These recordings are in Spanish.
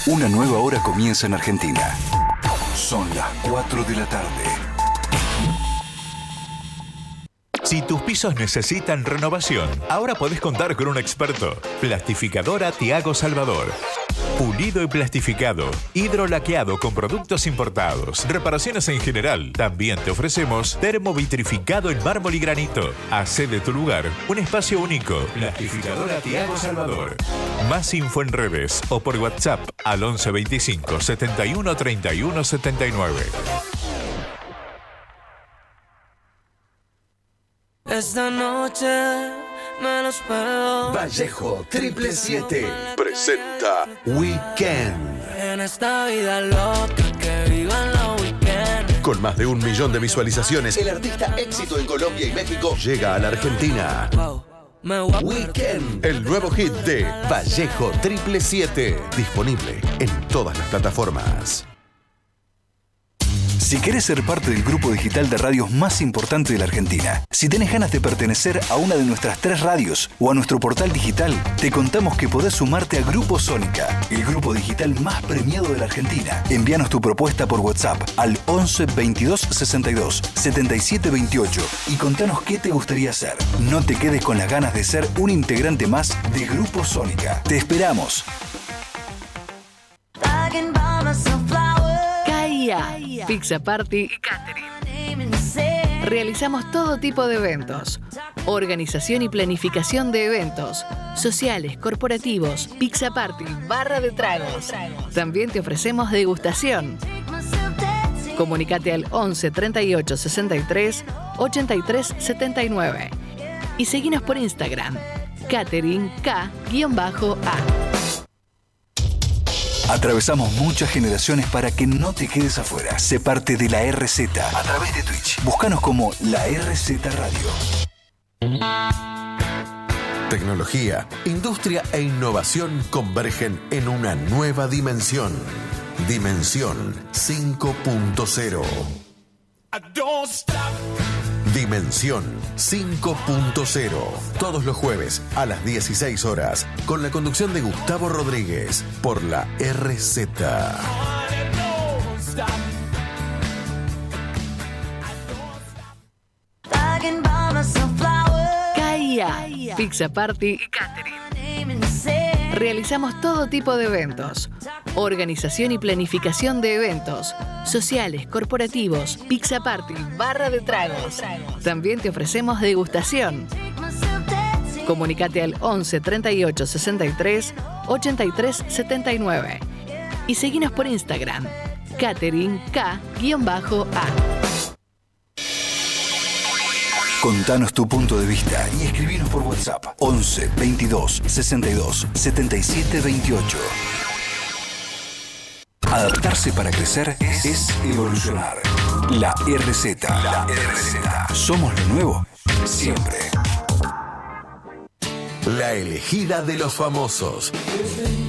Una nueva hora comienza en Argentina. Son las 4 de la tarde. Si tus pisos necesitan renovación, ahora podés contar con un experto. Plastificadora Tiago Salvador. Pulido y plastificado, hidrolaqueado con productos importados, reparaciones en general. También te ofrecemos termovitrificado en mármol y granito. Hacé de tu lugar un espacio único. Plastificadora Tiago Salvador. Más info en redes o por WhatsApp al 11 25 71 31 79. Esta noche me los puedo. Vallejo 777 presenta Weekend. En esta vida loca que vivan los weekends. Con más de 1 millón de visualizaciones, el artista éxito en Colombia y México llega a la Argentina. Weekend, el nuevo hit de Vallejo 777. Disponible en todas las plataformas. Si querés ser parte del grupo digital de radios más importante de la Argentina, si tenés ganas de pertenecer a una de nuestras 3 radios o a nuestro portal digital, te contamos que podés sumarte a Grupo Sónica, el grupo digital más premiado de la Argentina. Envíanos tu propuesta por WhatsApp al 11 22 62 77 28 y contanos qué te gustaría hacer. No te quedes con las ganas de ser un integrante más de Grupo Sónica. Te esperamos. Pizza Party y Catering. Realizamos todo tipo de eventos. Organización y planificación de eventos sociales, corporativos, Pizza Party, barra de tragos. También te ofrecemos degustación. Comunicate al 11 38 63 83 79 y seguinos por Instagram, Catering K-A. Atravesamos muchas generaciones para que no te quedes afuera. Sé parte de la RZ a través de Twitch. Búscanos como la RZ Radio. Tecnología, industria e innovación convergen en una nueva dimensión. Dimensión 5.0. Dimensión 5.0. Todos los jueves a las 16 horas con la conducción de Gustavo Rodríguez por la RZ. KIA, Pizza Party y Catering. Realizamos todo tipo de eventos. Organización y planificación de eventos sociales, corporativos, Pizza Party, barra de tragos. También te ofrecemos degustación. Comunicate al 11 38 63 83 79 y seguinos por Instagram, Catering K-A. Contanos tu punto de vista y escribinos por WhatsApp 11 22 62 77 28. Adaptarse para crecer es evolucionar. La RZ. Somos lo nuevo siempre. La elegida de los famosos.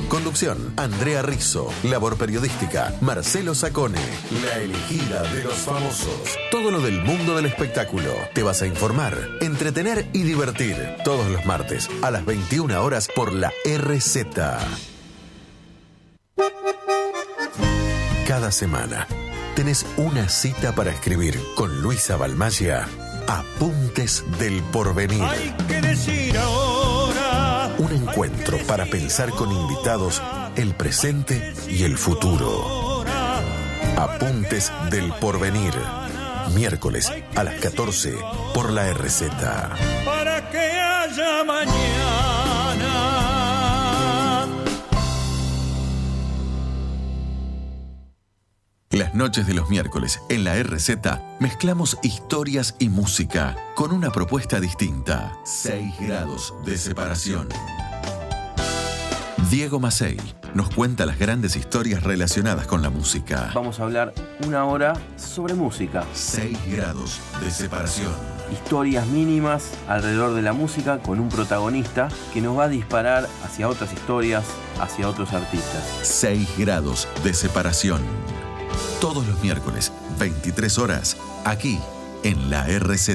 Conducción, Andrea Rizzo. Labor periodística, Marcelo Sacone. La elegida de los famosos. Todo lo del mundo del espectáculo. Te vas a informar, entretener y divertir. Todos los martes a las 21 horas por la RZ. Cada semana tenés una cita para escribir con Luisa Balmaya. Apuntes del porvenir. Hay que decir ahora. Un encuentro para pensar con invitados el presente y el futuro. Apuntes del porvenir. Miércoles a las 14 por la RZ. Para que haya mañana. Las noches de los miércoles en la RZ mezclamos historias y música con una propuesta distinta. 6 grados de separación. Diego Macei nos cuenta las grandes historias relacionadas con la música. Vamos a hablar 1 hora sobre música. 6 grados de separación. Historias mínimas alrededor de la música con un protagonista que nos va a disparar hacia otras historias, hacia otros artistas. 6 grados de separación. Todos los miércoles, 23 horas, aquí en la RZ.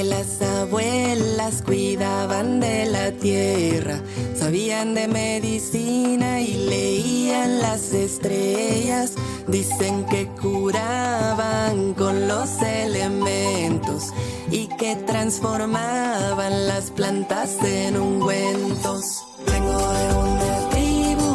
que las abuelas cuidaban de la tierra, sabían de medicina y leían las estrellas. Dicen que curaban con los elementos y que transformaban las plantas en ungüentos. Vengo de una tribu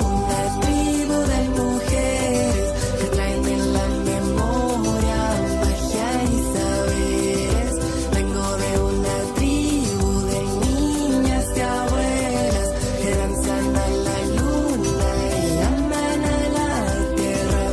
de mujeres que traen en la memoria magia y saberes. Vengo de una tribu de niñas y abuelas que danzan a la luna y aman a la tierra.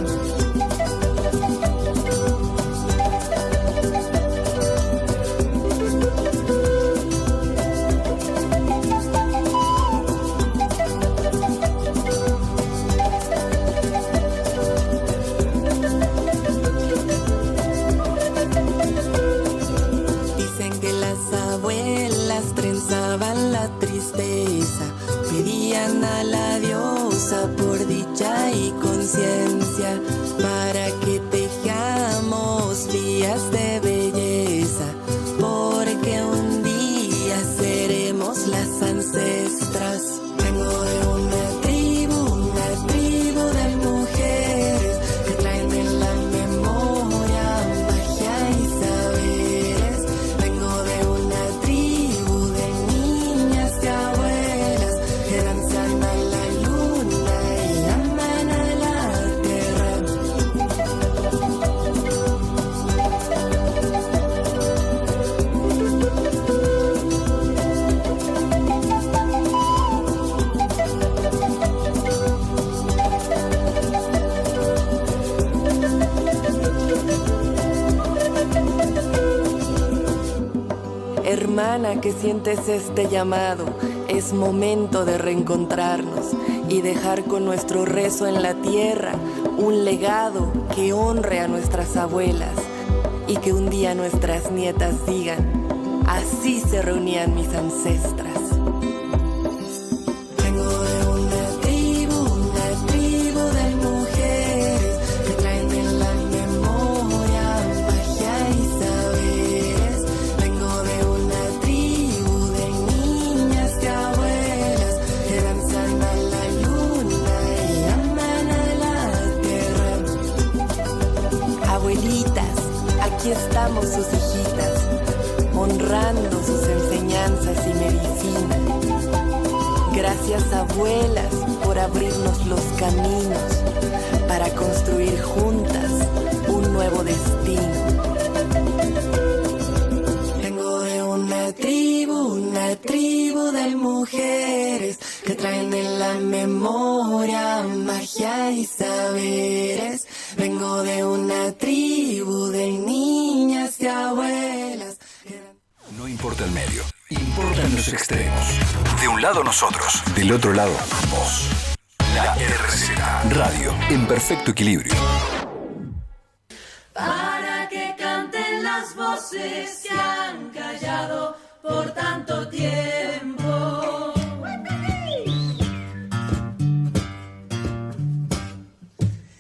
Dicen que las abuelas trenzaban la tristeza, pedían a la diosa por dicha y conciencia, para que tejamos días de belleza, porque un día seremos las ancestras. Vengo de una tribu de mujeres que traen en la memoria magia y saberes. Vengo de una tribu de niñas y abuelas que danzan a la luna y aman a la tierra. Hermana, que sientes este llamado, es momento de reencontrarnos y dejar con nuestro rezo en la tierra un legado que honre a nuestras abuelas y que un día nuestras nietas digan: así se reunían mis ancestras. Vengo de una tribu de mujeres que traen en la memoria magia y saberes. Vengo de una tribu de niñas y abuelas que danzan a la luna y aman a la tierra. Abuelitas, aquí estamos sus hijitas, honrando sus enseñanzas y medicina. Gracias, abuelas, por abrirnos los caminos para construir juntas un nuevo destino. Vengo de una tribu de mujeres que traen en la memoria magia y saberes. Vengo de una tribu de niñas y abuelas. No importa el medio, importan los extremos. De un lado nosotros, del otro lado vos. La RZ Radio, en perfecto equilibrio. Para que canten las voces que han callado por tanto tiempo.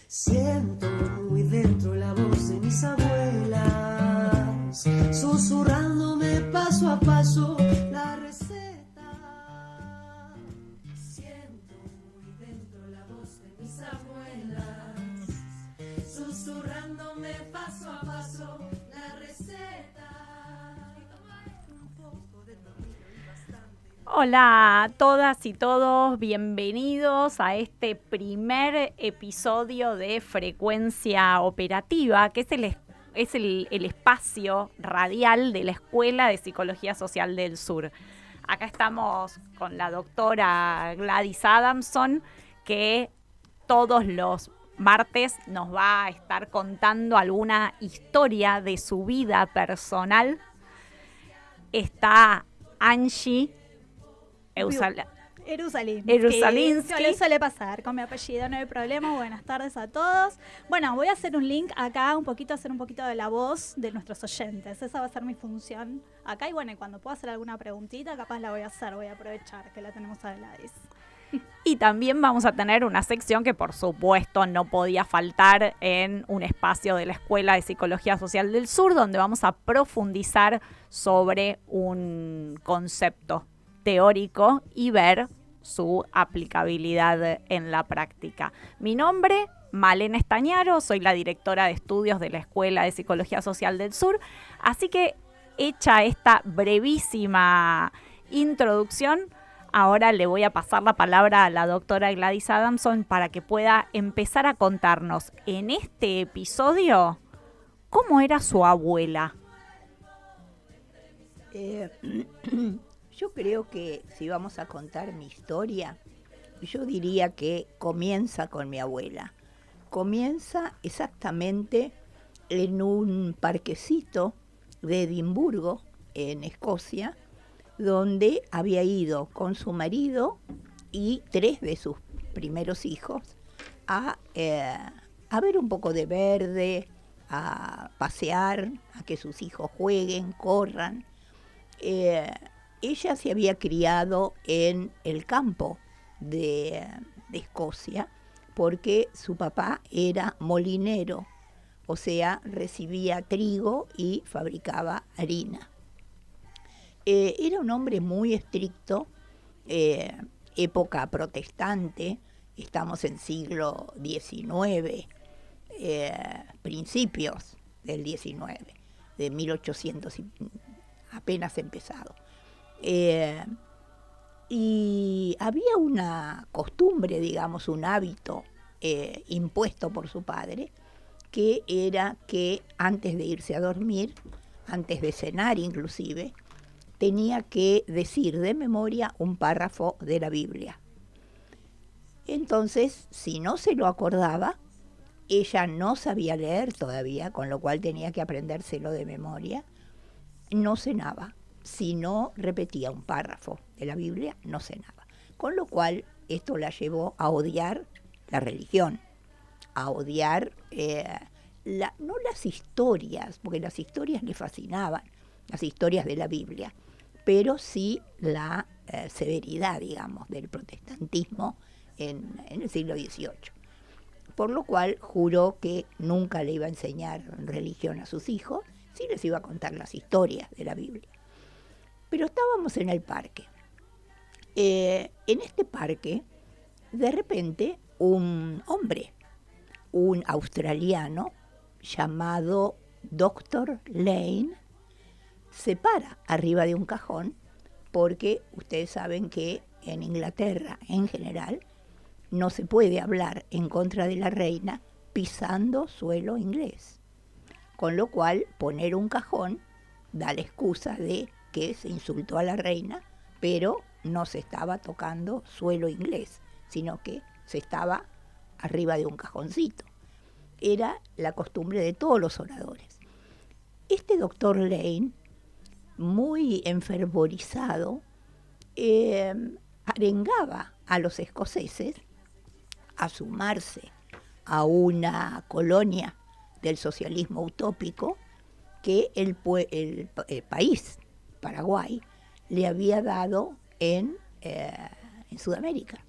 Siento muy dentro la voz de mis abuelas, susurrándome paso a paso la receta. Siento muy dentro la voz de mis abuelas, susurrándome paso a paso la receta. Hola a todas y todos, bienvenidos a este primer episodio de Frecuencia Operativa, que es el espacio radial de la Escuela de Psicología Social del Sur. Acá estamos con la doctora Gladys Adamson, que todos los martes nos va a estar contando alguna historia de su vida personal. Está Angie Erusalinsky. Le suele pasar con mi apellido, no hay problema. Buenas tardes a todos. Bueno, voy a hacer un link acá, hacer un poquito de la voz de nuestros oyentes. Esa va a ser mi función acá. Y bueno, y cuando pueda hacer alguna preguntita, capaz la voy a hacer. Voy a aprovechar que la tenemos a Gladys. Y también vamos a tener una sección que por supuesto no podía faltar en un espacio de la Escuela de Psicología Social del Sur, donde vamos a profundizar sobre un concepto teórico y ver su aplicabilidad en la práctica. Mi nombre, Malena Estañaro, soy la directora de estudios de la Escuela de Psicología Social del Sur, así que hecha esta brevísima introducción, ahora le voy a pasar la palabra a la doctora Gladys Adamson para que pueda empezar a contarnos en este episodio cómo era su abuela. Yo creo que si vamos a contar mi historia, yo diría que comienza con mi abuela. Comienza exactamente en un parquecito de Edimburgo, en Escocia, donde había ido con su marido y 3 de sus primeros hijos a ver un poco de verde, a pasear, a que sus hijos jueguen, corran. Ella se había criado en el campo de Escocia porque su papá era molinero, o sea, recibía trigo y fabricaba harina. Era un hombre muy estricto, época protestante, estamos en siglo XIX, principios del XIX, de 1800 apenas empezado. Y había una costumbre, digamos, un hábito impuesto por su padre, que era que antes de irse a dormir, antes de cenar inclusive, tenía que decir de memoria un párrafo de la Biblia. Entonces, si no se lo acordaba, ella no sabía leer todavía, con lo cual tenía que aprendérselo de memoria, no cenaba. Si no repetía un párrafo de la Biblia, no cenaba. Con lo cual, esto la llevó a odiar la religión, a odiar, no las historias, porque las historias le fascinaban, las historias de la Biblia, pero sí la severidad, digamos, del protestantismo en el siglo XVIII. Por lo cual, juró que nunca le iba a enseñar religión a sus hijos, sí les iba a contar las historias de la Biblia. Pero estábamos en el parque. En este parque, de repente, un hombre, un australiano llamado Dr. Lane, se para arriba de un cajón, porque ustedes saben que en Inglaterra, en general, no se puede hablar en contra de la reina pisando suelo inglés. Con lo cual, poner un cajón da la excusa de que se insultó a la reina, pero no se estaba tocando suelo inglés, sino que se estaba arriba de un cajoncito. Era la costumbre de todos los oradores. Este doctor Lane, muy enfervorizado, arengaba a los escoceses a sumarse a una colonia del socialismo utópico que el país, Paraguay, le había dado en Sudamérica.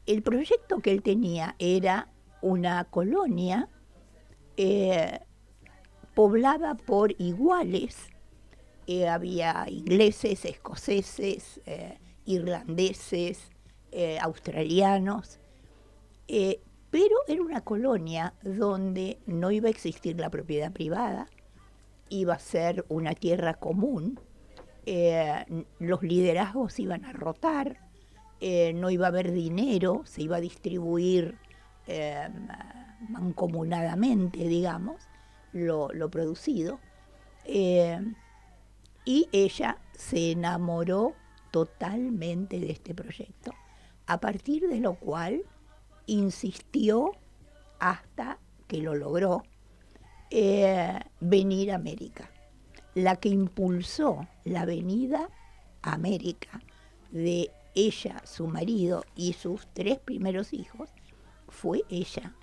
El proyecto que él tenía era una colonia poblada por iguales. Había ingleses, escoceses, irlandeses, australianos, pero era una colonia donde no iba a existir la propiedad privada, iba a ser una tierra común, los liderazgos iban a rotar, no iba a haber dinero, se iba a distribuir mancomunadamente, digamos, lo producido. Y ella se enamoró totalmente de este proyecto, a partir de lo cual insistió hasta que lo logró venir a América. La que impulsó la venida a América de ella, su marido y sus 3 primeros hijos fue ella.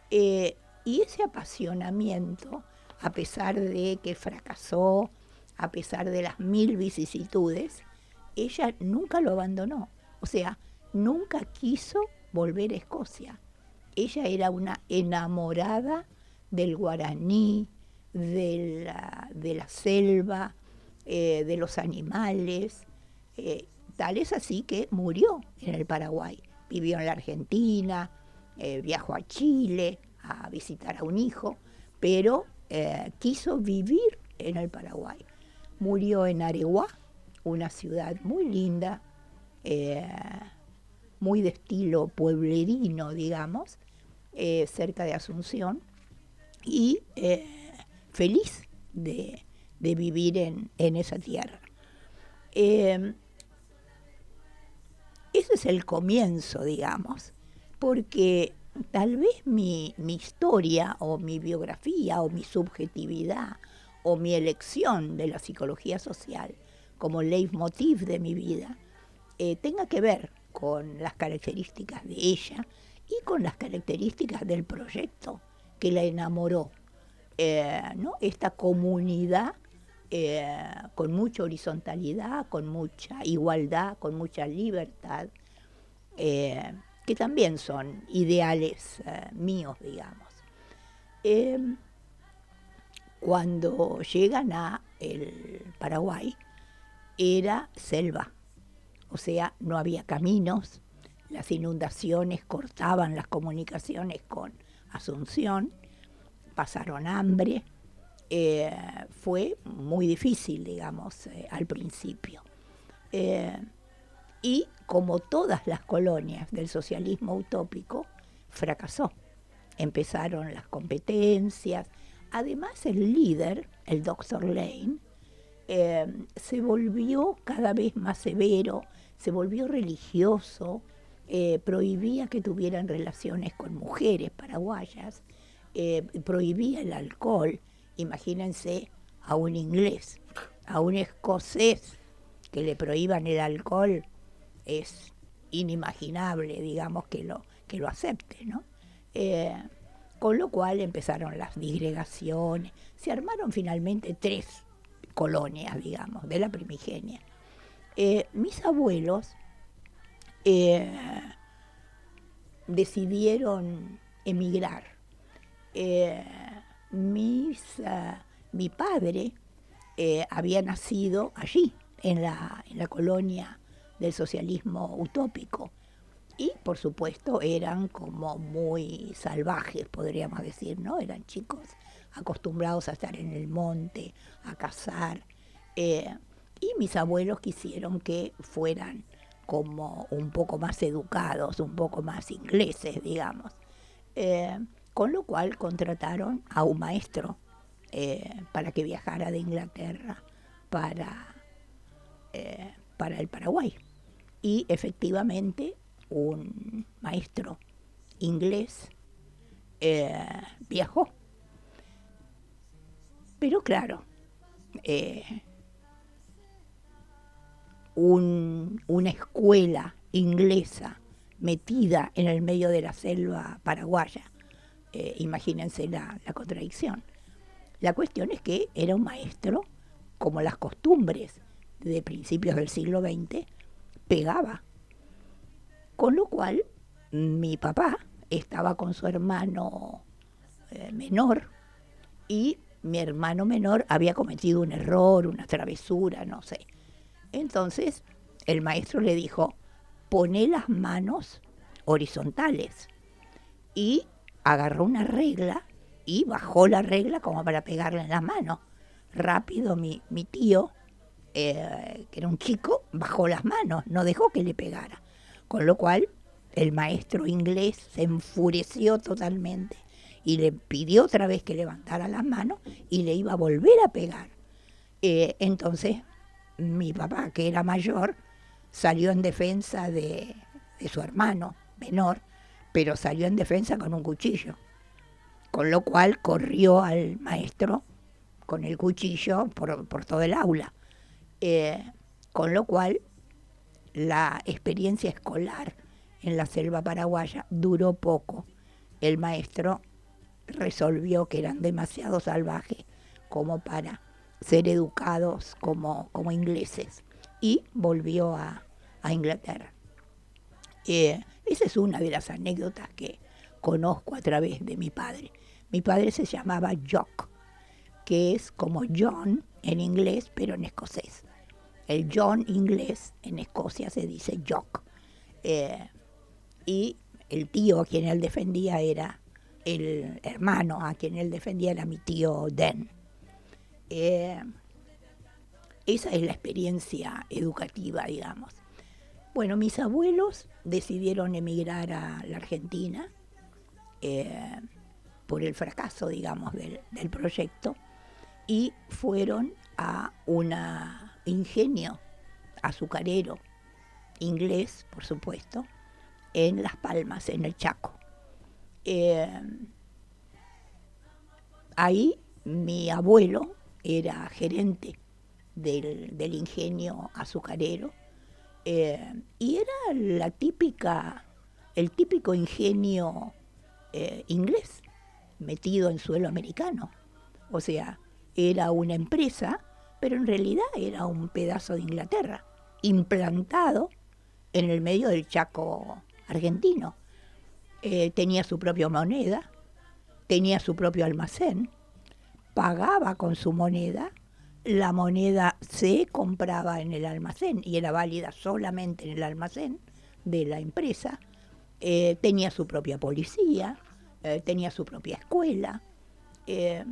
Y ese apasionamiento, a pesar de que fracasó, a pesar de las 1000 vicisitudes, ella nunca lo abandonó. O sea, nunca quiso volver a Escocia. Ella era una enamorada del guaraní, de la selva, de los animales. Tal es así que murió en el Paraguay. Vivió en la Argentina, viajó a Chile a visitar a un hijo, pero quiso vivir en el Paraguay. Murió en Areguá, una ciudad muy linda, muy de estilo pueblerino, digamos, cerca de Asunción, y feliz de vivir en esa tierra. Ese es el comienzo, digamos, porque tal vez mi historia o mi biografía o mi subjetividad o mi elección de la psicología social como leitmotiv de mi vida tenga que ver con las características de ella y con las características del proyecto que la enamoró, ¿no? Esta comunidad con mucha horizontalidad, con mucha igualdad, con mucha libertad, que también son ideales míos, digamos. Cuando llegan a el Paraguay, era selva, o sea, no había caminos, las inundaciones cortaban las comunicaciones con Asunción, pasaron hambre, fue muy difícil, digamos, al principio. Y como todas las colonias del socialismo utópico, fracasó. Empezaron las competencias. Además, el líder, el Dr. Lane, se volvió cada vez más severo, se volvió religioso, prohibía que tuvieran relaciones con mujeres paraguayas, prohibía el alcohol. Imagínense a un inglés, a un escocés que le prohíban el alcohol, es inimaginable, digamos, que lo acepte, ¿no? Con lo cual empezaron las disgregaciones, se armaron finalmente 3 colonias, digamos, de la primigenia. Mis abuelos decidieron emigrar. Mi padre había nacido allí, en la colonia del socialismo utópico, y por supuesto eran como muy salvajes, podríamos decir, ¿no? Eran chicos acostumbrados a estar en el monte, a cazar, y mis abuelos quisieron que fueran como un poco más educados, un poco más ingleses, digamos. Con lo cual contrataron a un maestro para que viajara de Inglaterra para el Paraguay. Y efectivamente un maestro inglés viajó. Pero claro, una escuela inglesa metida en el medio de la selva paraguaya, imagínense la contradicción. La cuestión es que era un maestro, como las costumbres de principios del siglo XX, pegaba. Con lo cual, mi papá estaba con su hermano menor, y mi hermano menor había cometido un error, una travesura, no sé. Entonces, el maestro le dijo, poné las manos horizontales, y agarró una regla y bajó la regla como para pegarle en las manos. Rápido mi tío, que era un chico, bajó las manos, no dejó que le pegara. Con lo cual, el maestro inglés se enfureció totalmente y le pidió otra vez que levantara las manos y le iba a volver a pegar. Entonces, mi papá, que era mayor, salió en defensa de su hermano menor, pero salió en defensa con un cuchillo. Con lo cual corrió al maestro con el cuchillo por todo el aula. Con lo cual la experiencia escolar en la selva paraguaya duró poco. El maestro resolvió que eran demasiado salvajes como para ser educados como ingleses, y volvió a Inglaterra. Esa es una de las anécdotas que conozco a través de mi padre. Mi padre se llamaba Jock, que es como John en inglés, pero en escocés. El John inglés en Escocia se dice Jock. Y el tío a quien él defendía era el hermano, a quien él defendía era mi tío Den. Esa es la experiencia educativa, digamos. Bueno, mis abuelos decidieron emigrar a la Argentina por el fracaso, digamos, del proyecto, y fueron a un ingenio azucarero inglés, por supuesto, en Las Palmas, en el Chaco. Ahí mi abuelo era gerente del ingenio azucarero, y era el típico ingenio inglés metido en suelo americano. O sea, era una empresa, pero en realidad era un pedazo de Inglaterra, implantado en el medio del Chaco argentino. Tenía su propia moneda, tenía su propio almacén, pagaba con su moneda, la moneda se compraba en el almacén y era válida solamente en el almacén de la empresa, tenía su propia policía, tenía su propia escuela, era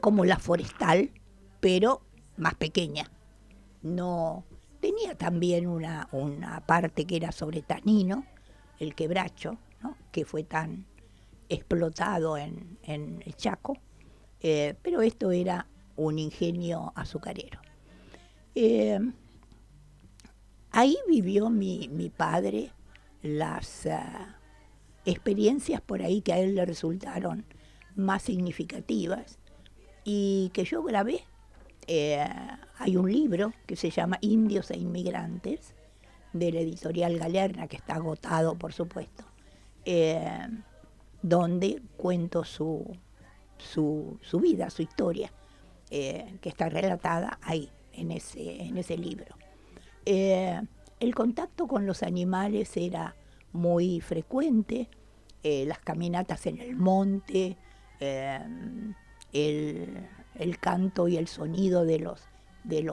como la forestal, pero más pequeña. No, tenía también una parte que era sobre Tanino, el quebracho, ¿no?, que fue tan explotado en el Chaco, pero esto era un ingenio azucarero. Ahí vivió mi padre las experiencias por ahí que a él le resultaron más significativas y que yo grabé. Hay un libro que se llama Indios e Inmigrantes, de la editorial Galerna, que está agotado, por supuesto, donde cuento su vida, su historia, que está relatada ahí, en ese libro. El contacto con los animales era muy frecuente, las caminatas en el monte, el canto y el sonido de los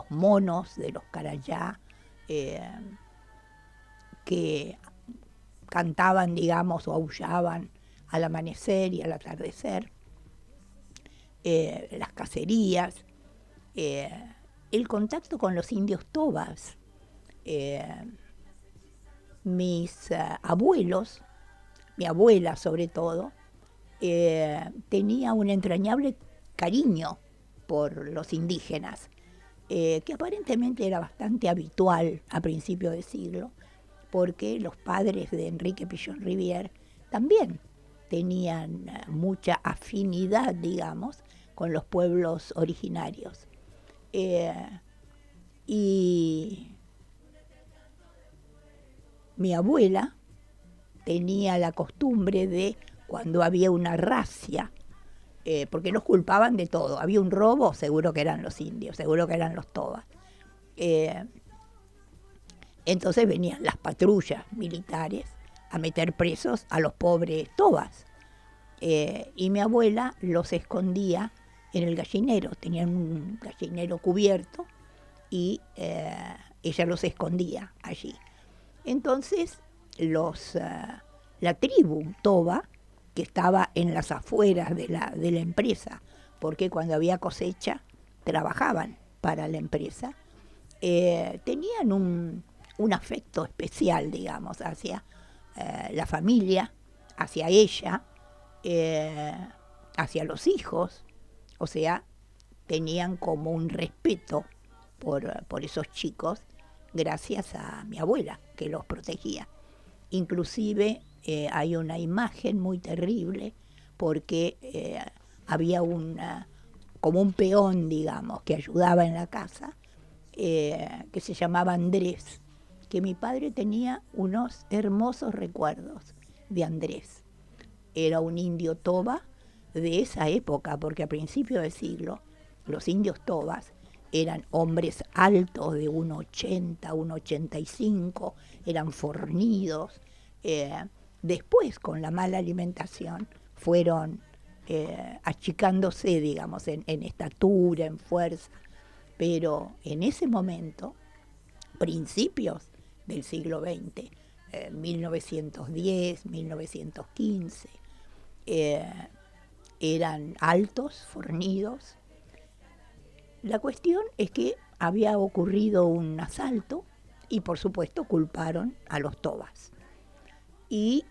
monos, de los carayá, que cantaban, digamos, o aullaban al amanecer y al atardecer, las cacerías, el contacto con los indios tobas. Mis abuelos, mi abuela sobre todo, tenía un entrañable cariño por los indígenas, que aparentemente era bastante habitual a principios de siglo, porque los padres de Enrique Pichón Rivière también tenían mucha afinidad, digamos, con los pueblos originarios. Y mi abuela tenía la costumbre de, cuando había una racia, porque los culpaban de todo, había un robo, seguro que eran los indios, seguro que eran los tobas. Entonces venían las patrullas militares a meter presos a los pobres tobas. Y mi abuela los escondía en el gallinero, tenían un gallinero cubierto y ella los escondía allí. Entonces la tribu toba, que estaba en las afueras de la empresa, porque cuando había cosecha trabajaban para la empresa, tenían un afecto especial, digamos, hacia la familia, hacia ella, hacia los hijos. O sea, tenían como un respeto por esos chicos, gracias a mi abuela, que los protegía. Inclusive hay una imagen muy terrible, porque había como un peón, digamos, que ayudaba en la casa, que se llamaba Andrés, que mi padre tenía unos hermosos recuerdos de Andrés. Era un indio toba de esa época, porque a principios del siglo los indios tobas eran hombres altos de 1,80, 1,85, eran fornidos. Después, con la mala alimentación, fueron achicándose, digamos, en estatura, en fuerza. Pero en ese momento, principios del siglo XX, 1910, 1915, eran altos, fornidos. La cuestión es que había ocurrido un asalto y, por supuesto, culparon a los Tobas. Y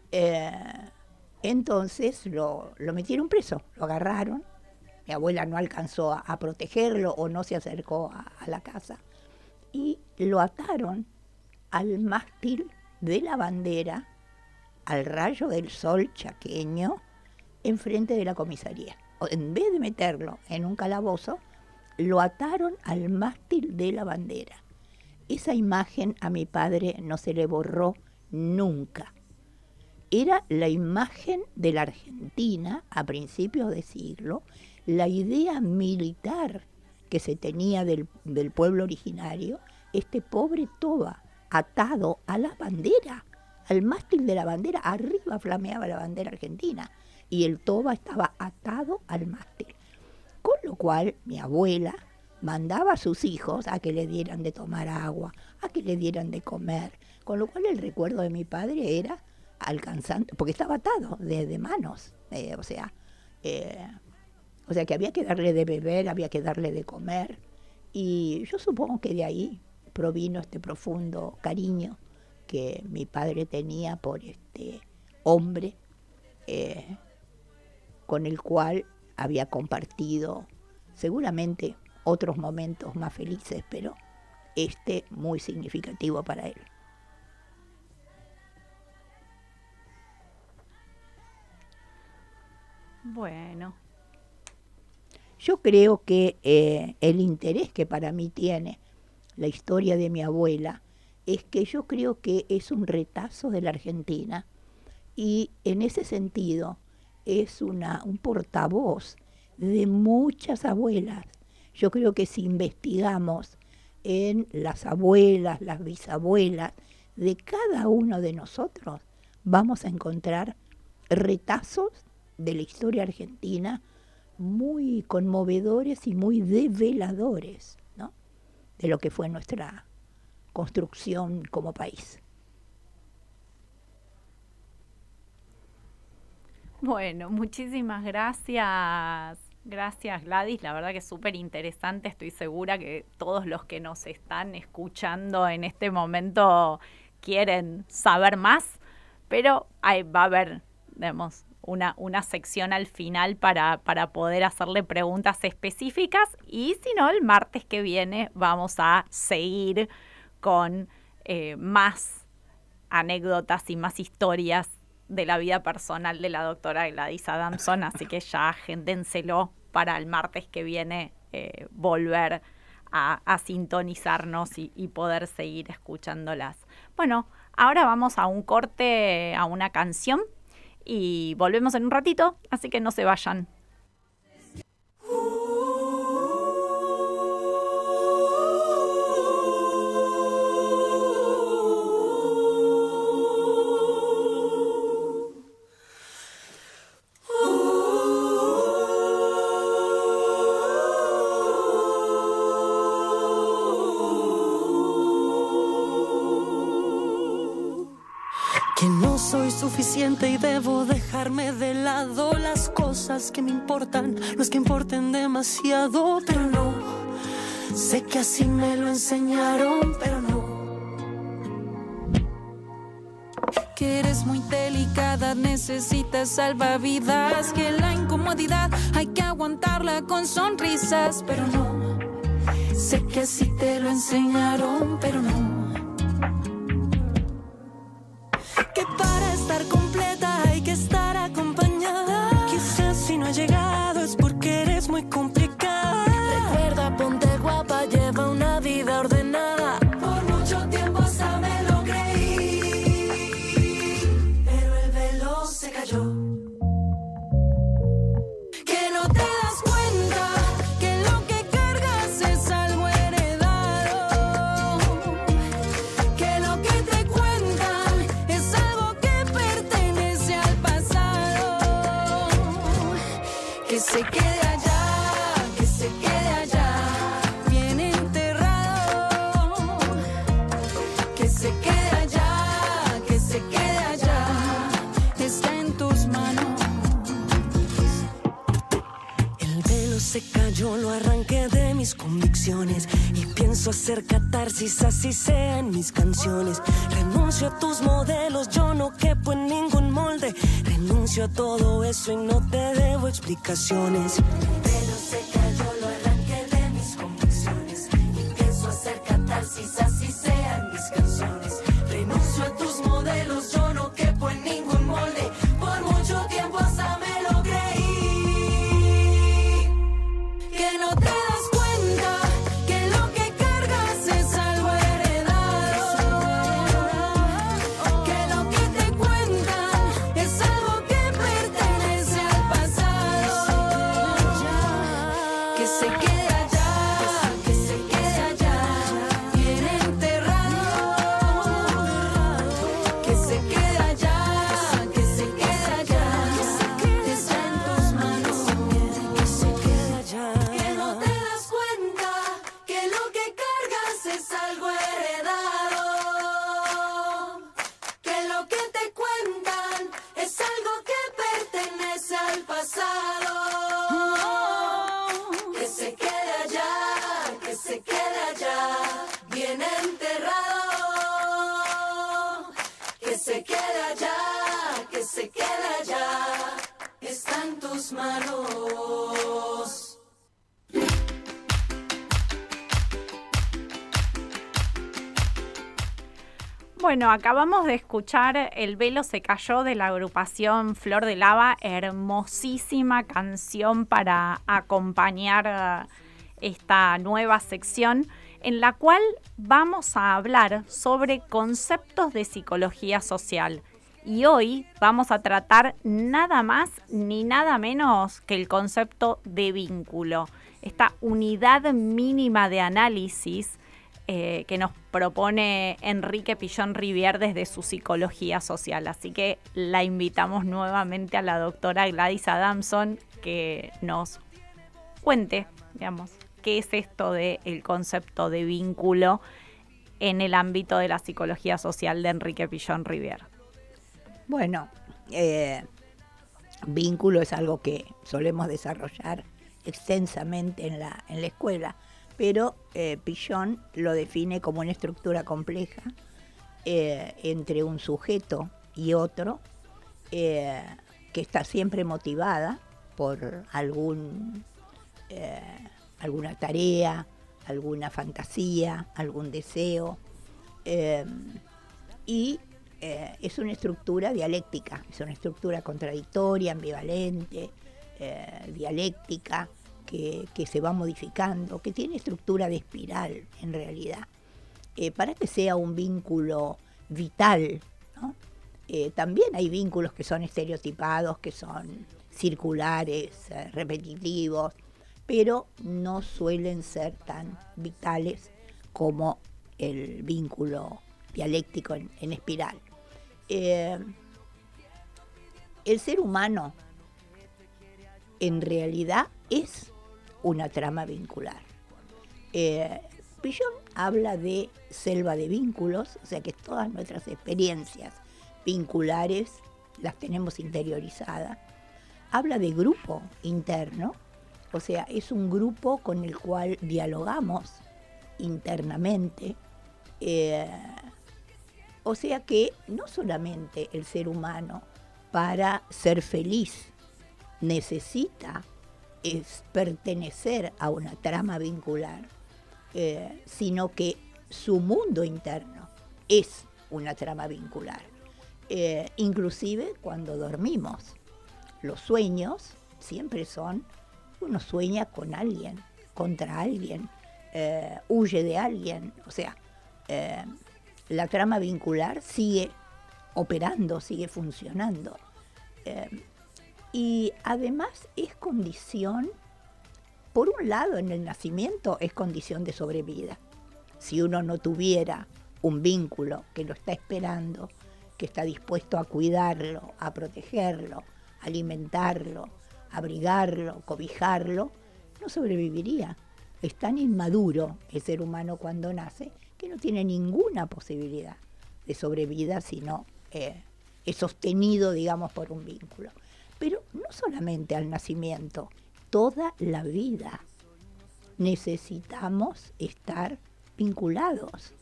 entonces lo metieron preso, lo agarraron. Mi abuela no alcanzó a protegerlo o no se acercó a la casa. Y lo ataron al mástil de la bandera, al rayo del sol chaqueño, enfrente de la comisaría. En vez de meterlo en un calabozo, lo ataron al mástil de la bandera. Esa imagen a mi padre no se le borró nunca. Era la imagen de la Argentina a principios de siglo, la idea militar que se tenía del pueblo originario, este pobre Toba atado a la bandera, al mástil de la bandera, arriba flameaba la bandera argentina y el Toba estaba atado al mástil. Con lo cual mi abuela mandaba a sus hijos a que le dieran de tomar agua, a que le dieran de comer, con lo cual el recuerdo de mi padre era alcanzando, porque estaba atado de manos, o sea que había que darle de beber, había que darle de comer, y yo supongo que de ahí provino este profundo cariño que mi padre tenía por este hombre con el cual había compartido seguramente otros momentos más felices, pero este muy significativo para él. Bueno. Yo creo que el interés que para mí tiene la historia de mi abuela es que yo creo que es un retazo de la Argentina y en ese sentido es un portavoz de muchas abuelas. Yo creo que si investigamos en las abuelas, las bisabuelas de cada uno de nosotros, vamos a encontrar retazos de la historia argentina muy conmovedores y muy develadores, ¿no?, de lo que fue nuestra construcción como país. Bueno, muchísimas gracias. Gracias, Gladys. La verdad que es súper interesante. Estoy segura que todos los que nos están escuchando en este momento quieren saber más, pero ahí va a haber, digamos, una sección al final para poder hacerle preguntas específicas, y si no, el martes que viene vamos a seguir con más anécdotas y más historias de la vida personal de la doctora Gladys Adamson, así que ya agéndenselo para el martes que viene volver a sintonizarnos y poder seguir escuchándolas. Bueno, ahora vamos a un corte, a una canción, y volvemos en un ratito, así que no se vayan. Que no soy suficiente y debo dejarme de lado las cosas que me importan, no es que importen demasiado, pero no, sé que así me lo enseñaron, pero no. Que eres muy delicada, necesitas salvavidas, que la incomodidad hay que aguantarla con sonrisas, pero no, sé que así te lo enseñaron, pero no. Que para estar completa hay que estar acompañada. Quizás si no has llegado es porque eres muy complicada. Recuerda, ponte guapa, lleva una vida ordenada. Por mucho tiempo hasta me lo creí, pero el velo se cayó. Que no te das cuenta que lo que cargas es algo se quede allá, que se quede allá, está en tus manos. El velo se cayó, lo arranqué de mis convicciones y pienso hacer catarsis, así sean mis canciones. Renuncio a tus modelos, yo no quepo en ningún molde. Renuncio a todo eso y no te debo explicaciones. El velo se cayó, lo arranqué de mis convicciones y pienso hacer catarsis, así sean mis canciones. Renuncio a tus modelos, yo no quepo en ningún molde. Por mucho tiempo hasta me lo creí. Que no te das cuenta que lo que cargas es algo heredado, que lo que te cuentan es algo que pertenece al pasado, que se quede allá, que se quede allá, bien enterrado, que se quede allá, que se quede allá, está en tus manos, Que se quede allá. que no te das cuenta que lo que cargas es algo heredado, que lo que te cuentan es algo que pertenece al pasado, que se quede allá, que se quede allá, bien enterrado, que se quede allá, que se quede allá, está en tus manos. Bueno, acabamos de escuchar El velo se cayó de la agrupación Flor de Lava, hermosísima canción para acompañar esta nueva sección en la cual vamos a hablar sobre conceptos de psicología social. Y hoy vamos a tratar nada más ni nada menos que el concepto de vínculo, esta unidad mínima de análisis que nos propone Enrique Pillón Rivière desde su psicología social. Así que la invitamos nuevamente a la doctora Gladys Adamson que nos cuente, digamos, qué es esto del concepto de vínculo en el ámbito de la psicología social de Enrique Pillón Rivière. Bueno, vínculo es algo que solemos desarrollar extensamente en la escuela, pero Pillón lo define como una estructura compleja entre un sujeto y otro, que está siempre motivada por alguna tarea, alguna fantasía, algún deseo, y es una estructura dialéctica, es una estructura contradictoria, ambivalente, dialéctica, que se va modificando, que tiene estructura de espiral en realidad. Para que sea un vínculo vital, ¿no? También hay vínculos que son estereotipados, que son circulares, repetitivos, pero no suelen ser tan vitales como el vínculo dialéctico en espiral. El ser humano en realidad es una trama vincular. Pillón habla de selva de vínculos, o sea que todas nuestras experiencias vinculares las tenemos interiorizadas. Habla de grupo interno, o sea, es un grupo con el cual dialogamos internamente. O sea que no solamente el ser humano para ser feliz necesita pertenecer a una trama vincular, sino que su mundo interno es una trama vincular. Inclusive cuando dormimos, los sueños siempre son, uno sueña con alguien, contra alguien, huye de alguien, o sea, la trama vincular sigue operando, sigue funcionando. Y además es condición, por un lado en el nacimiento es condición de sobrevida. Si uno no tuviera un vínculo que lo está esperando, que está dispuesto a cuidarlo, a protegerlo, alimentarlo, abrigarlo, cobijarlo, no sobreviviría. Es tan inmaduro el ser humano cuando nace que no tiene ninguna posibilidad sobrevida, sino es sostenido, digamos, por un vínculo. Pero no solamente al nacimiento, toda la vida necesitamos estar vinculados.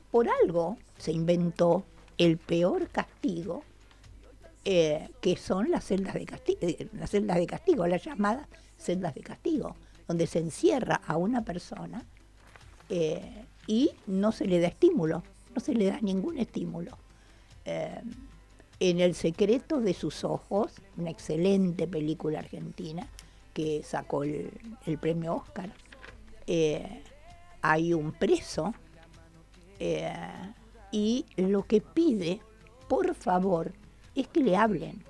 Por algo se inventó el peor castigo, que son las celdas de castigo, las llamadas celdas de castigo, donde se encierra a una persona y no se le da estímulo, no se le da ningún estímulo. En El secreto de sus ojos, una excelente película argentina que sacó el premio Oscar, hay un preso y lo que pide, por favor, es que le hablen.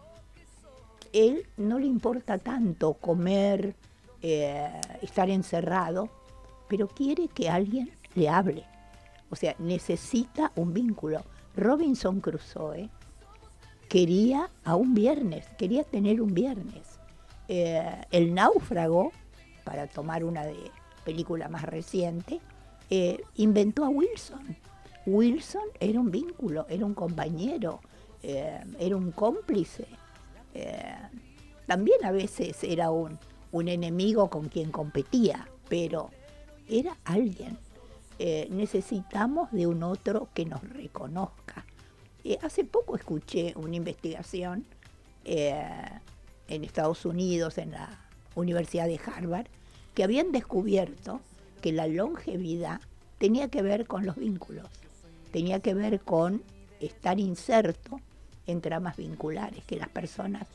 Él no le importa tanto comer, estar encerrado, pero quiere que alguien le hable. O sea, necesita un vínculo. Robinson Crusoe quería tener un viernes. El náufrago, para tomar una de película más reciente, inventó a Wilson. Wilson era un vínculo, era un compañero, era un cómplice. También a veces era un enemigo con quien competía, pero era alguien. Necesitamos de un otro que nos reconozca. Hace poco escuché una investigación en Estados Unidos, en la Universidad de Harvard, que habían descubierto que la longevidad tenía que ver con los vínculos, tenía que ver con estar inserto en tramas vinculares, que las personas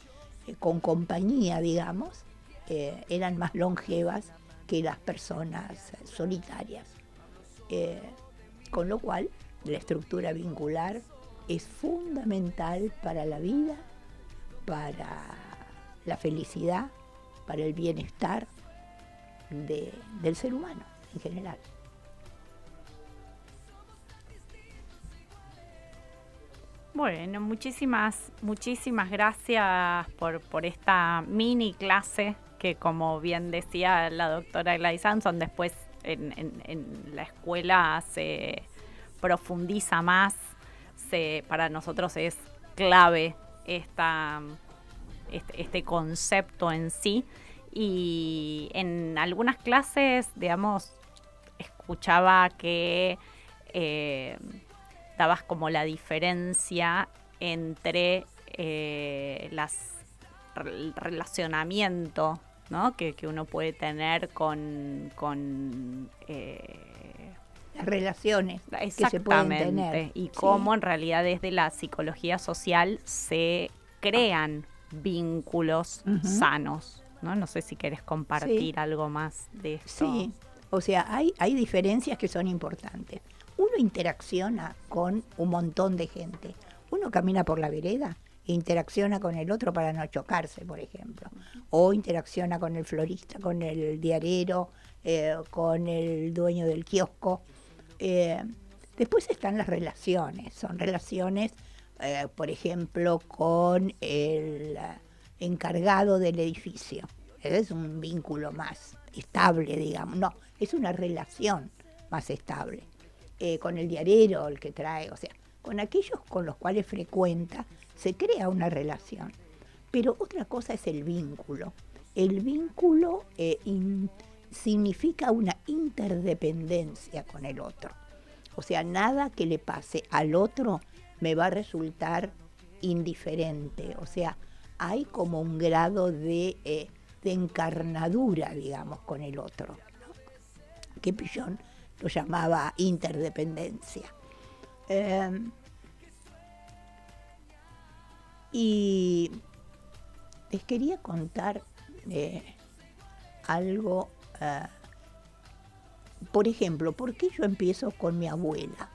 con compañía, digamos, eran más longevas que las personas solitarias. Con lo cual, la estructura vincular es fundamental para la vida, para la felicidad, para el bienestar del ser humano en general. Bueno, muchísimas gracias por esta mini clase que, como bien decía la doctora Gladys Samson, después en la escuela se profundiza más. Para nosotros es clave este concepto en sí. Y en algunas clases, digamos, escuchaba que dabas como la diferencia entre el relacionamiento, ¿no? que uno puede tener con las relaciones que se pueden tener. Y cómo en realidad desde la psicología social se crean vínculos sanos, ¿no? No sé si querés compartir algo más de esto. Sí, o sea, hay diferencias que son importantes. Uno interacciona con un montón de gente. Uno camina por la vereda e interacciona con el otro para no chocarse, por ejemplo. O interacciona con el florista, con el diarero, con el dueño del kiosco. Después están las relaciones. Son relaciones, por ejemplo, con el encargado del edificio. Es un vínculo más estable, digamos. No, es una relación más estable. Con el diarero, el que trae, o sea, con aquellos con los cuales frecuenta, se crea una relación. Pero otra cosa es el vínculo. El vínculo significa una interdependencia con el otro. O sea, nada que le pase al otro me va a resultar indiferente. O sea, hay como un grado de encarnadura, digamos, con el otro, ¿no? Que Pillon lo llamaba interdependencia. Y les quería contar algo. Por ejemplo, ¿por qué yo empiezo con mi abuela?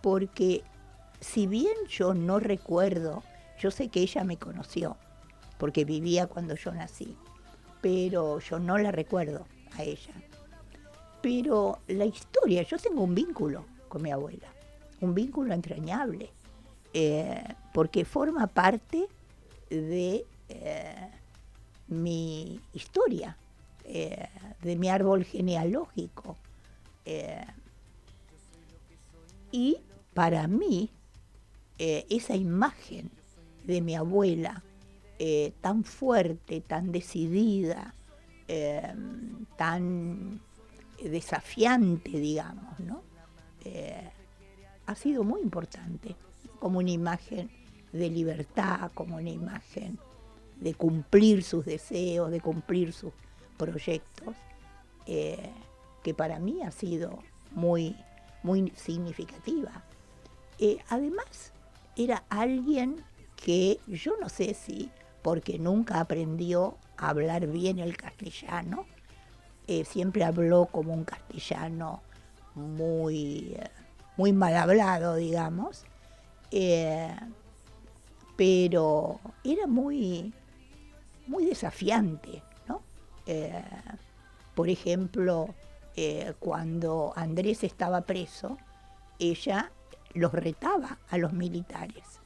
Porque si bien yo no recuerdo, yo sé que ella me conoció, porque vivía cuando yo nací, pero yo no la recuerdo a ella. Pero la historia, yo tengo un vínculo con mi abuela, un vínculo entrañable, porque forma parte de mi historia, de mi árbol genealógico. Y para mí, esa imagen de mi abuela, tan fuerte, tan decidida, tan desafiante, digamos, ¿no? Ha sido muy importante, como una imagen de libertad, como una imagen de cumplir sus deseos, de cumplir sus proyectos, que para mí ha sido muy, muy significativa. Además, era alguien que yo no sé si porque nunca aprendió a hablar bien el castellano, siempre habló como un castellano muy, muy mal hablado, digamos, pero era muy, muy desafiante, ¿no? Por ejemplo, cuando Andrés estaba preso, ella los retaba a los militares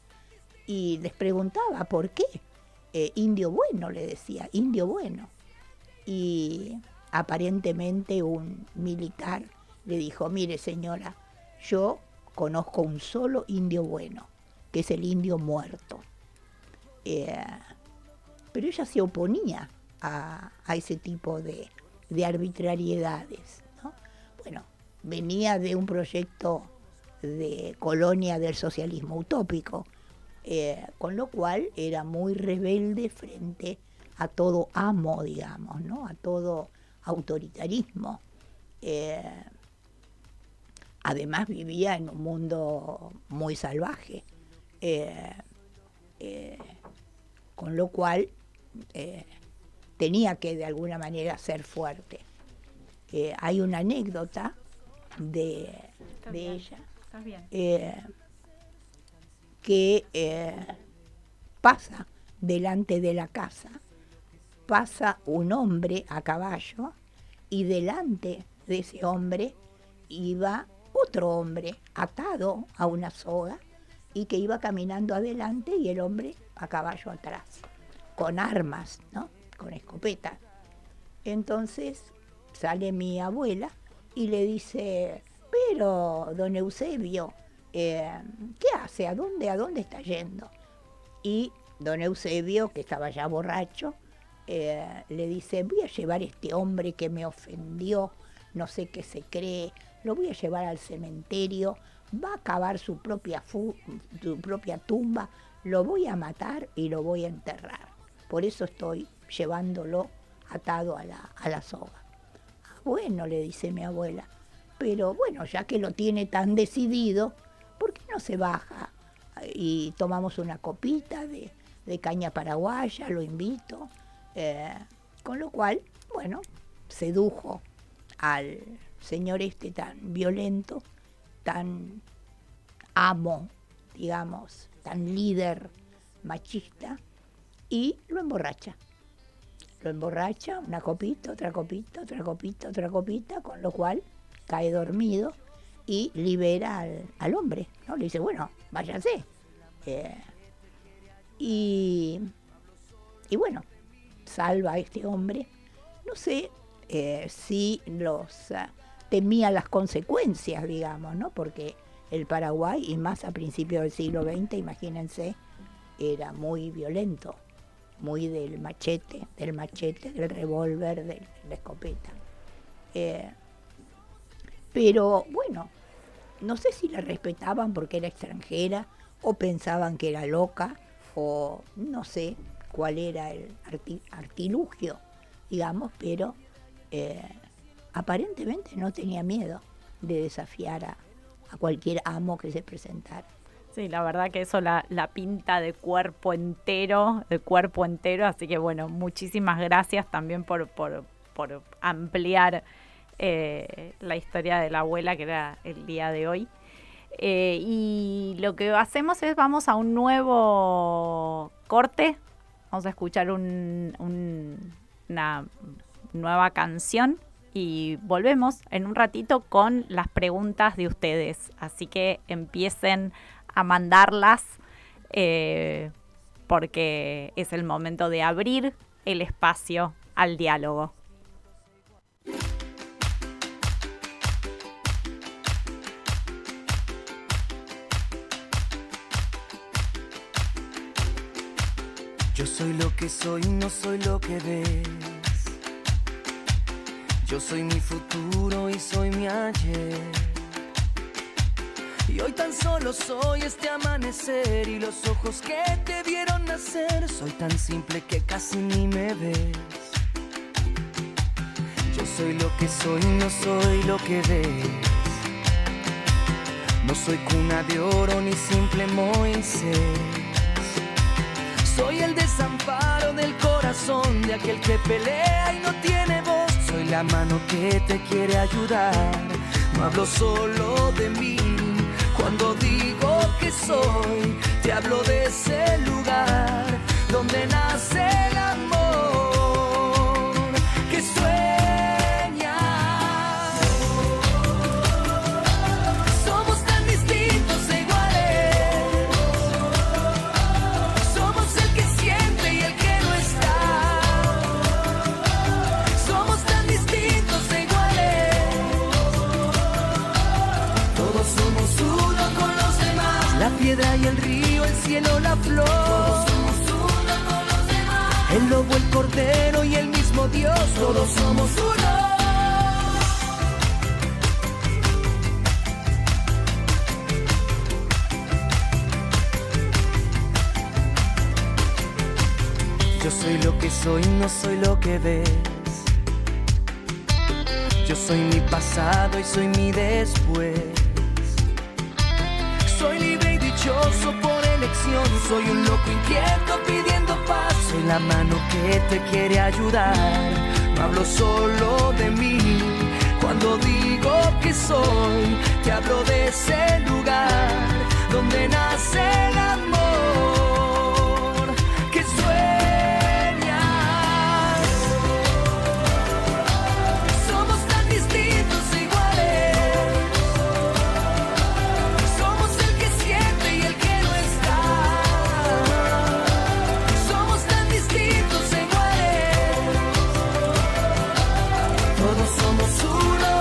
y les preguntaba por qué. Indio bueno, le decía, indio bueno. Y aparentemente un militar le dijo, mire señora, yo conozco un solo indio bueno, que es el indio muerto. Pero ella se oponía a ese tipo de arbitrariedades, ¿no? Bueno, venía de un proyecto de colonia del socialismo utópico, con lo cual era muy rebelde frente a todo amo, digamos, ¿no? A todo autoritarismo. Además vivía en un mundo muy salvaje, con lo cual tenía que de alguna manera ser fuerte. Hay una anécdota de ella que pasa delante de la casa, pasa un hombre a caballo y delante de ese hombre iba otro hombre atado a una soga y que iba caminando adelante y el hombre a caballo atrás, con armas, ¿no? Con escopetas. Entonces sale mi abuela y le dice, pero don Eusebio, ¿qué hace? ¿A dónde está yendo? Y don Eusebio, que estaba ya borracho, le dice, voy a llevar a este hombre que me ofendió, no sé qué se cree, lo voy a llevar al cementerio, va a cavar su propia tumba, lo voy a matar y lo voy a enterrar. Por eso estoy llevándolo atado a la soga. Bueno, le dice mi abuela, pero bueno, ya que lo tiene tan decidido, ¿por qué no se baja y tomamos una copita de caña paraguaya? Lo invito. Con lo cual, bueno, sedujo al señor este tan violento, tan amo, digamos, tan líder machista, y lo emborracha. Lo emborracha, una copita, otra copita, otra copita, otra copita, con lo cual cae dormido y libera al hombre, ¿no? Le dice, bueno, váyase. Y bueno, salva a este hombre. No sé si temía las consecuencias, digamos, ¿no? Porque el Paraguay, y más a principios del siglo XX, imagínense, era muy violento, muy del machete, del revólver, de la escopeta. Pero bueno, no sé si la respetaban porque era extranjera, o pensaban que era loca, o no sé cuál era el artilugio, digamos, pero aparentemente no tenía miedo de desafiar a cualquier amo que se presentara. Sí, la verdad que eso la pinta de cuerpo entero, así que bueno, muchísimas gracias también por ampliar la historia de la abuela, que era el día de hoy. Y lo que hacemos es, vamos a un nuevo corte, vamos a escuchar una nueva canción y volvemos en un ratito con las preguntas de ustedes, así que empiecen a mandarlas porque es el momento de abrir el espacio al diálogo. Yo soy lo que soy, no soy lo que ves. Yo soy mi futuro y soy mi ayer. Y hoy tan solo soy este amanecer y los ojos que te vieron nacer. Soy tan simple que casi ni me ves. Yo soy lo que soy, no soy lo que ves. No soy cuna de oro ni simple Moisés. Soy el desamparo del corazón de aquel que pelea y no tiene voz. Soy la mano que te quiere ayudar. No hablo solo de mí. Cuando digo que soy, te hablo de ese lugar donde nace el amor que sueña. Somos tan distintos e iguales. Somos el que siente y el que no está. Somos tan distintos e iguales. Todos somos uno con los demás. La piedra y el río, el cielo, la flor. Todos somos uno con los demás. El lobo, el cordero y el mismo Dios. Todos somos uno. Yo soy lo que soy, no soy lo que ves. Yo soy mi pasado y soy mi después. Soy libre y dichoso por elección. Soy un loco inquieto pidiendo paz. Soy la mano que te quiere ayudar. No hablo solo de mí. Cuando digo que soy, te hablo de ese lugar donde nace el amor que sueña. Somos tan distintos e iguales. Somos el que siente y el que no está. Somos tan distintos e iguales. Todos somos uno.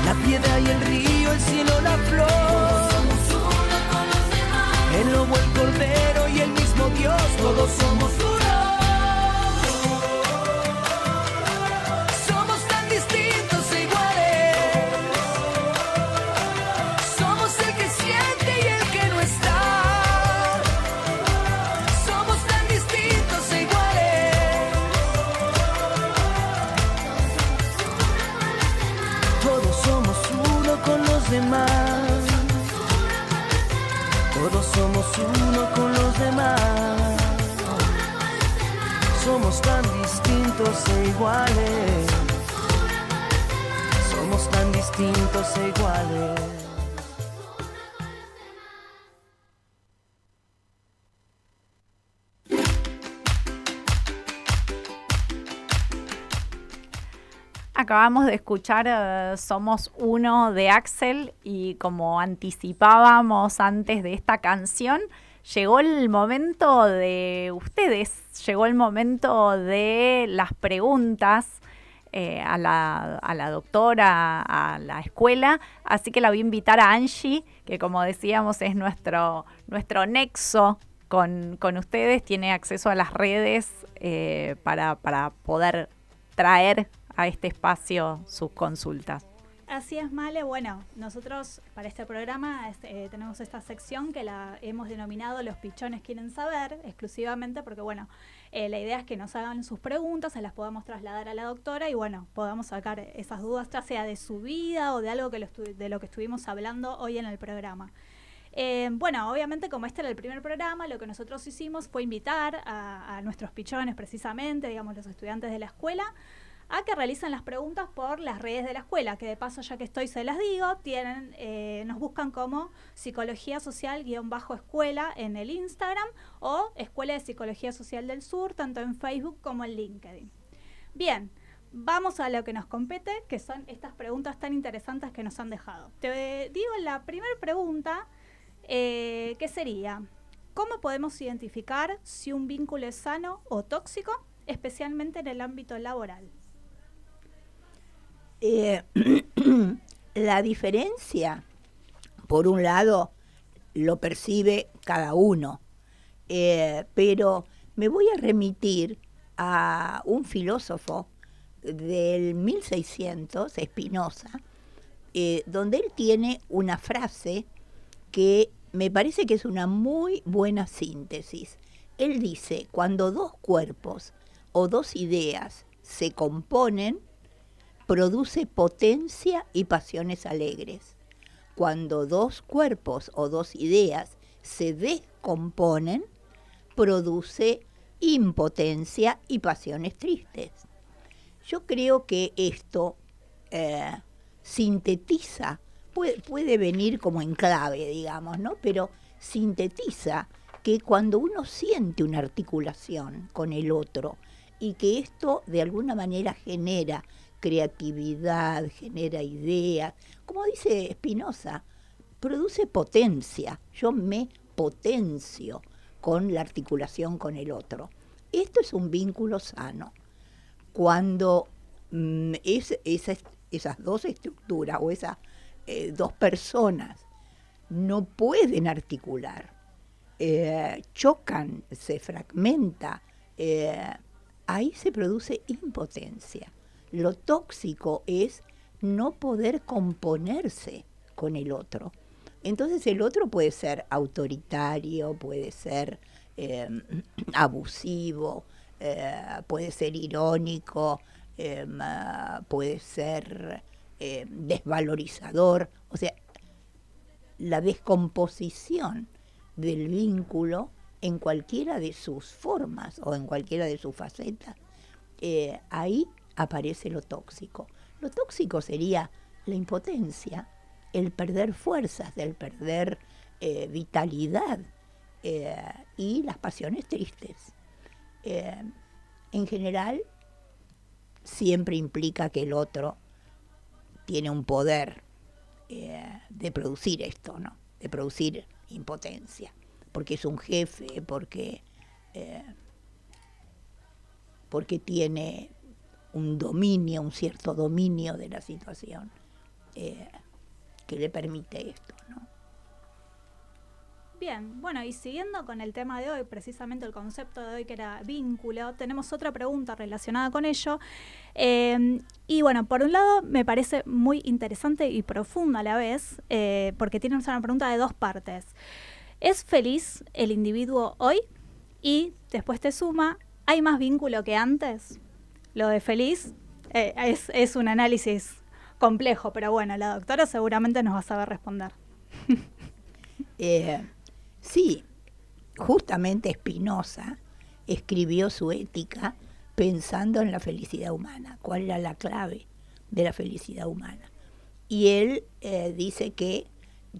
La piedra y el río, el cielo, la flor. Todos somos uno con los demás. El lobo, el cordero y el mismo Dios. Todos somos uno. Somos tan distintos e iguales. Somos el que siente y el que no está. Somos tan distintos e iguales. Todos somos uno con los demás. Todos somos uno con los demás. Somos tan distintos e iguales. Somos tan distintos e iguales. Acabamos de escuchar Somos Uno de Axel y como anticipábamos antes de esta canción, llegó el momento de ustedes, llegó el momento de las preguntas a la doctora, a la escuela, así que la voy a invitar a Angie, que como decíamos es nuestro nexo con ustedes, tiene acceso a las redes para poder traer a este espacio sus consultas. Así es, Male. Bueno, nosotros para este programa tenemos esta sección que la hemos denominado Los Pichones Quieren Saber, exclusivamente porque, bueno, la idea es que nos hagan sus preguntas, se las podamos trasladar a la doctora y, bueno, podamos sacar esas dudas, ya sea de su vida o de algo de lo que estuvimos hablando hoy en el programa. Bueno, obviamente como este era el primer programa, lo que nosotros hicimos fue invitar a nuestros pichones, precisamente, digamos, los estudiantes de la escuela, a que realicen las preguntas por las redes de la escuela, que de paso, ya que estoy, se las digo, nos buscan como Psicología Social-Escuela en el Instagram o Escuela de Psicología Social del Sur, tanto en Facebook como en LinkedIn. Bien, vamos a lo que nos compete, que son estas preguntas tan interesantes que nos han dejado. Te digo la primera pregunta, que sería, ¿cómo podemos identificar si un vínculo es sano o tóxico, especialmente en el ámbito laboral? La diferencia, por un lado, lo percibe cada uno, pero me voy a remitir a un filósofo del 1600, Spinoza, donde él tiene una frase que me parece que es una muy buena síntesis. Él dice, cuando dos cuerpos o dos ideas se componen, produce potencia y pasiones alegres. Cuando dos cuerpos o dos ideas se descomponen, produce impotencia y pasiones tristes. Yo creo que esto sintetiza, puede venir como en clave, digamos, ¿no? Pero sintetiza que cuando uno siente una articulación con el otro y que esto de alguna manera genera creatividad, genera ideas, como dice Spinoza, produce potencia. Yo me potencio con la articulación con el otro. Esto es un vínculo sano. Cuando esas dos estructuras o esas dos personas no pueden articular, chocan, se fragmenta, ahí se produce impotencia. Lo tóxico es no poder componerse con el otro. Entonces el otro puede ser autoritario, puede ser abusivo, puede ser irónico, puede ser desvalorizador. O sea, la descomposición del vínculo en cualquiera de sus formas o en cualquiera de sus facetas, ahí aparece lo tóxico. Lo tóxico sería la impotencia, el perder fuerzas, el perder vitalidad y las pasiones tristes. En general, siempre implica que el otro tiene un poder de producir esto, ¿no? De producir impotencia, porque es un jefe, porque tiene un dominio, un cierto dominio de la situación que le permite esto, ¿no? Bien, bueno, y siguiendo con el tema de hoy, precisamente el concepto de hoy que era vínculo, tenemos otra pregunta relacionada con ello. Y bueno, por un lado me parece muy interesante y profunda a la vez, porque tiene una pregunta de dos partes. ¿Es feliz el individuo hoy? Y después te suma, ¿hay más vínculo que antes? Lo de feliz es un análisis complejo, pero bueno, la doctora seguramente nos va a saber responder. Sí, justamente Spinoza escribió su ética pensando en la felicidad humana, cuál era la clave de la felicidad humana. Y él dice que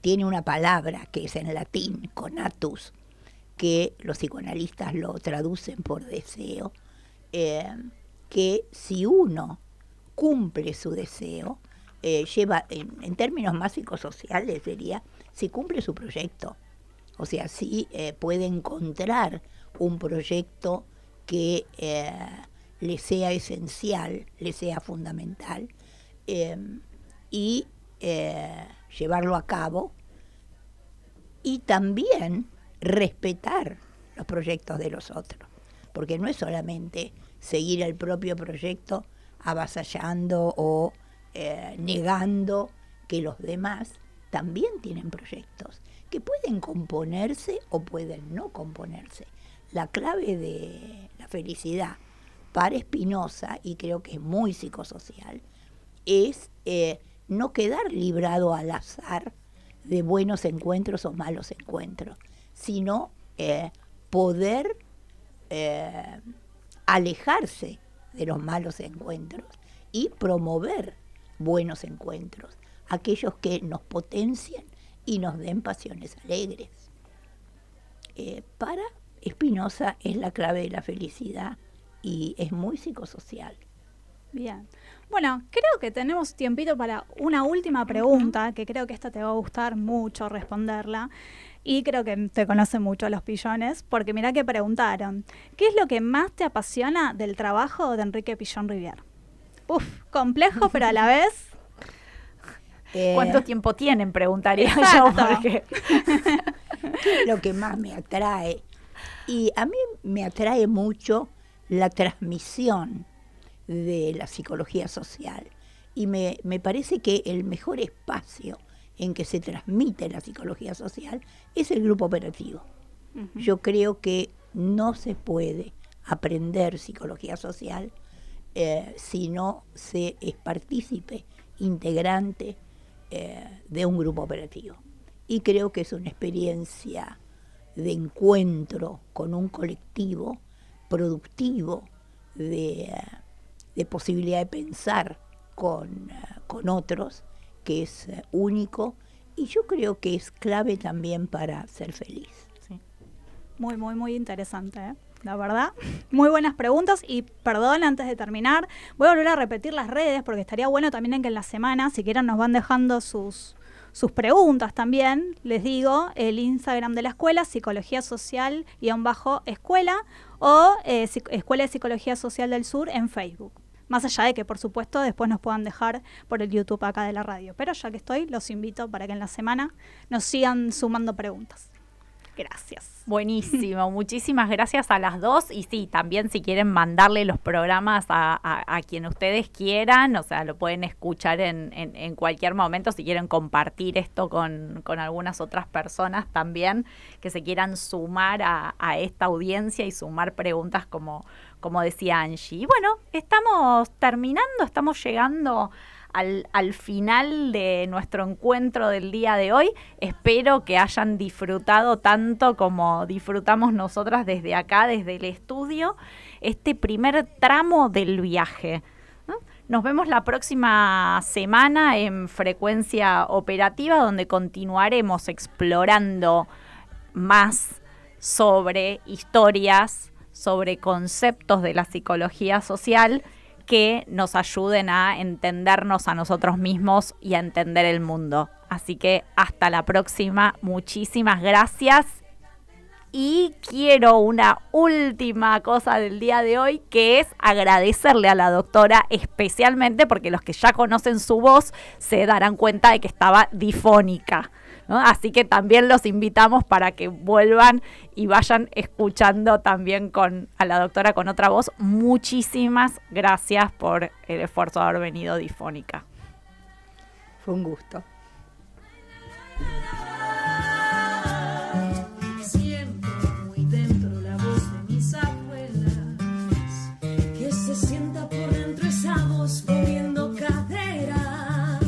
tiene una palabra que es en latín, conatus, que los psicoanalistas lo traducen por deseo, que si uno cumple su deseo, lleva, en términos más psicosociales sería, si cumple su proyecto. O sea, si puede encontrar un proyecto que le sea esencial, le sea fundamental, y llevarlo a cabo, y también respetar los proyectos de los otros, porque no es solamente seguir el propio proyecto avasallando o negando que los demás también tienen proyectos que pueden componerse o pueden no componerse. La clave de la felicidad para Spinoza, y creo que es muy psicosocial, es no quedar librado al azar de buenos encuentros o malos encuentros, sino poder alejarse de los malos encuentros y promover buenos encuentros, aquellos que nos potencien y nos den pasiones alegres. Para Spinoza es la clave de la felicidad y es muy psicosocial. Bien. Bueno, creo que tenemos tiempito para una última pregunta, que creo que esta te va a gustar mucho responderla, y creo que te conocen mucho los pillones, porque mirá que preguntaron, ¿qué es lo que más te apasiona del trabajo de Enrique Pillón Rivière? Uf, complejo, pero a la vez... ¿Cuánto tiempo tienen? Preguntaría exacto. yo. Porque... ¿Qué es lo que más me atrae Y a mí me atrae mucho la transmisión de la psicología social. Y me parece que el mejor espacio en que se transmite la psicología social es el grupo operativo. Uh-huh. Yo creo que no se puede aprender psicología social si no se es partícipe, integrante de un grupo operativo. Y creo que es una experiencia de encuentro con un colectivo productivo, de posibilidad de pensar con otros, que es único, y yo creo que es clave también para ser feliz. Sí. Muy, muy, muy interesante, ¿eh? La verdad, muy buenas preguntas. Y perdón, antes de terminar, voy a volver a repetir las redes, porque estaría bueno también en que en la semana, si quieren, nos van dejando sus preguntas también. Les digo, el Instagram de la escuela, Psicología Social _escuela, o Escuela de Psicología Social del Sur en Facebook. Más allá de que, por supuesto, después nos puedan dejar por el YouTube acá de la radio. Pero ya que estoy, los invito para que en la semana nos sigan sumando preguntas. Gracias. Buenísimo, muchísimas gracias a las dos. Y sí, también si quieren mandarle los programas a quien ustedes quieran, o sea, lo pueden escuchar en cualquier momento. Si quieren compartir esto con algunas otras personas también que se quieran sumar a esta audiencia y sumar preguntas como decía Angie. Y bueno, estamos terminando, estamos llegando al final de nuestro encuentro del día de hoy. Espero que hayan disfrutado tanto como disfrutamos nosotras desde acá, desde el estudio, este primer tramo del viaje, ¿no? Nos vemos la próxima semana en Frecuencia Operativa, donde continuaremos explorando más sobre historias, sobre conceptos de la psicología social que nos ayuden a entendernos a nosotros mismos y a entender el mundo. Así que hasta la próxima. Muchísimas gracias. Y quiero una última cosa del día de hoy, que es agradecerle a la doctora especialmente, porque los que ya conocen su voz se darán cuenta de que estaba difónica, ¿no? Así que también los invitamos para que vuelvan y vayan escuchando también a la doctora con otra voz. Muchísimas gracias por el esfuerzo de haber venido difónica. Fue un gusto. Siempre muy dentro la voz de mis abuelas, que se sienta por dentro esa voz moviendo caderas.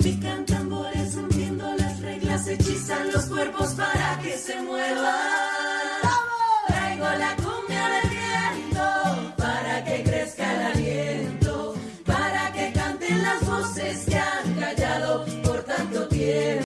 Pican tambores, rompiendo las reglas, hechizan los cuerpos para que se muevan.